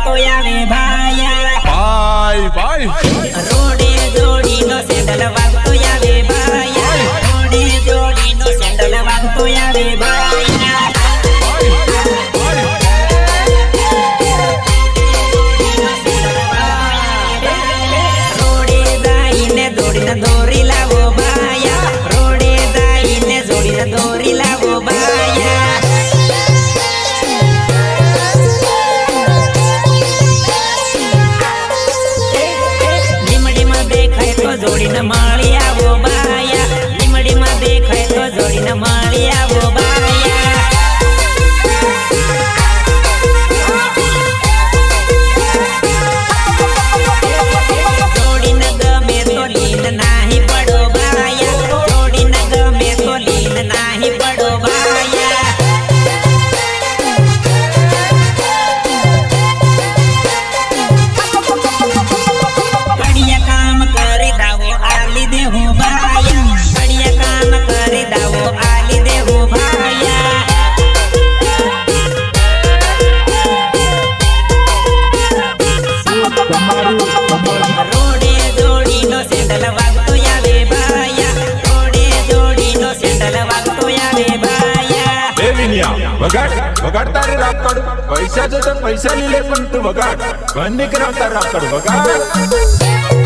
વાગતો આવે ભાયા ભાઈ ભાઈ રોડે જોડીનો સેન્ડલ વાગતો આવે ભાયા રોડે જોડીનો સેન્ડલ વાગતો આવે ભાયા રોડે દાઈને જોડીને દોરી લાવો ભાયા રોડે દાઈને જોડીને દોરી લાવો ભાયા જોડીને માળી આવો બાયા લીમડીમાં દેખાય તો જોડીને માળી આવો બાયા જોડીને ગમે તો લીન નાહી પડો બાયા જોડીને ગમે તો લીન નાહી પડો બાયા રોડે જોડીનો સેન્ડલ વાગતો આવે ભાયા રોડે જોડીનો સેન્ડલ વાગતો આવે ભાયા વગાડતા રે રાકડ પૈસા જો તો પૈસા લઈ લે પણ તું વગાડ બંધ નહીં કરાવતા રાકડ વગાડ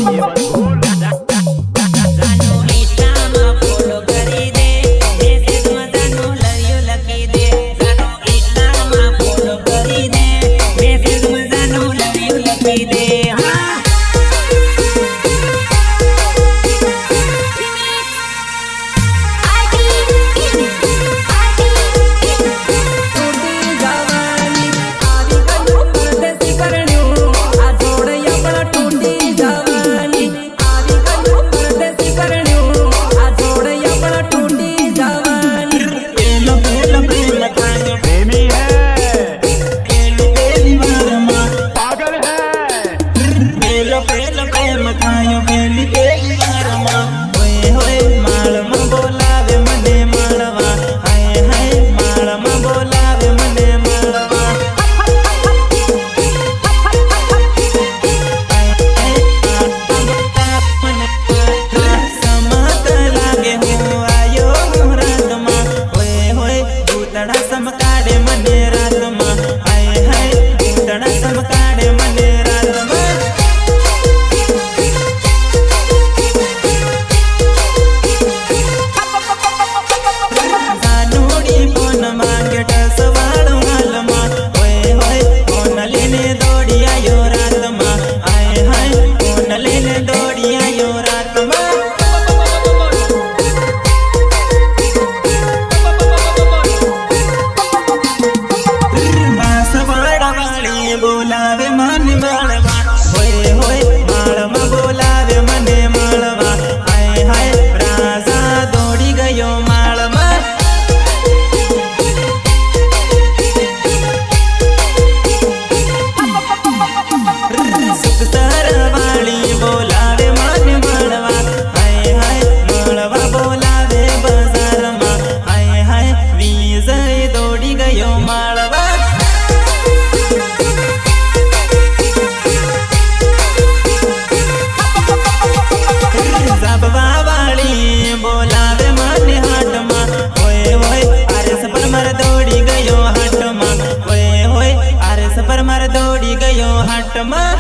જાનું ઇન્સ્ટામાં ફોલો કરી દે મેસેજમાં જાનું લવ યુ લખી દે જાનું ઇન્સ્ટામાં ફોલો કરી દે મેસેજમાં જાનું લવ યુ લખી દે હા प्रेमी है पागल है પેલો પ્રેમ ખાયો પેલી પેલી વારમાં હોય હોય માળમાં બોલાવે મને માળવા હાય હાય માળમાં બોલાવે મને માળવા સમાત લાગે હું આયો હું રાતમાં હોય હોય ભૂતડા સમકાડે મને રાતમાં હાય હાય ભૂતડા સમકાડે મને રાતમાં જાનુડી ફોન માંગે ટસવાળું હાલમાં હોય હોય ફોન લઈને દોડી આયો રાતમાં હાય હાય ફોન લઈને દોડી આયો રાતમાં વાળી બોલાવે મને માળવા હોય હોય માળમાં બોલાવે મને માળવા હાય હાય રાજા દોડી ગયો માળમાં સુખસર વાળી બોલાવે મને માળવા હાય હાય માળવા બોલાવે બજારમાં હાય હાય વિજય દોડી ગયો માળવા વાળી બોલાવે મને હાટમાં હોય હોય આરસ પર માર દોડી ગયો હાટમાં હોય હોય આરસ પર માર દોડી ગયો હાટમાં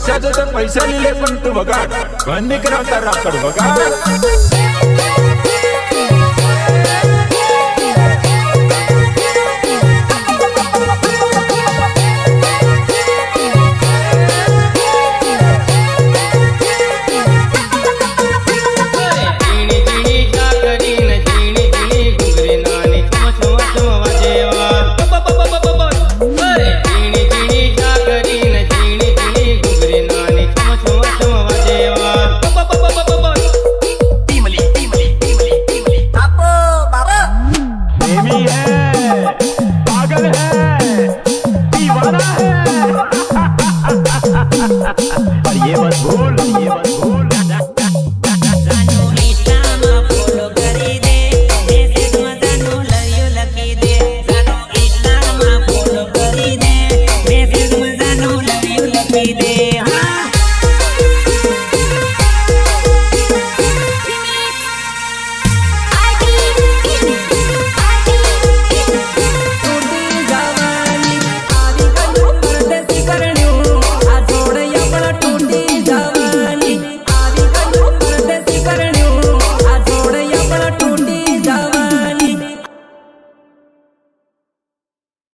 પૈસા છે તો પૈસા લઈ લે પણ તું વગાડ બંધ નહીં કરાવતા રાકડ વગાડ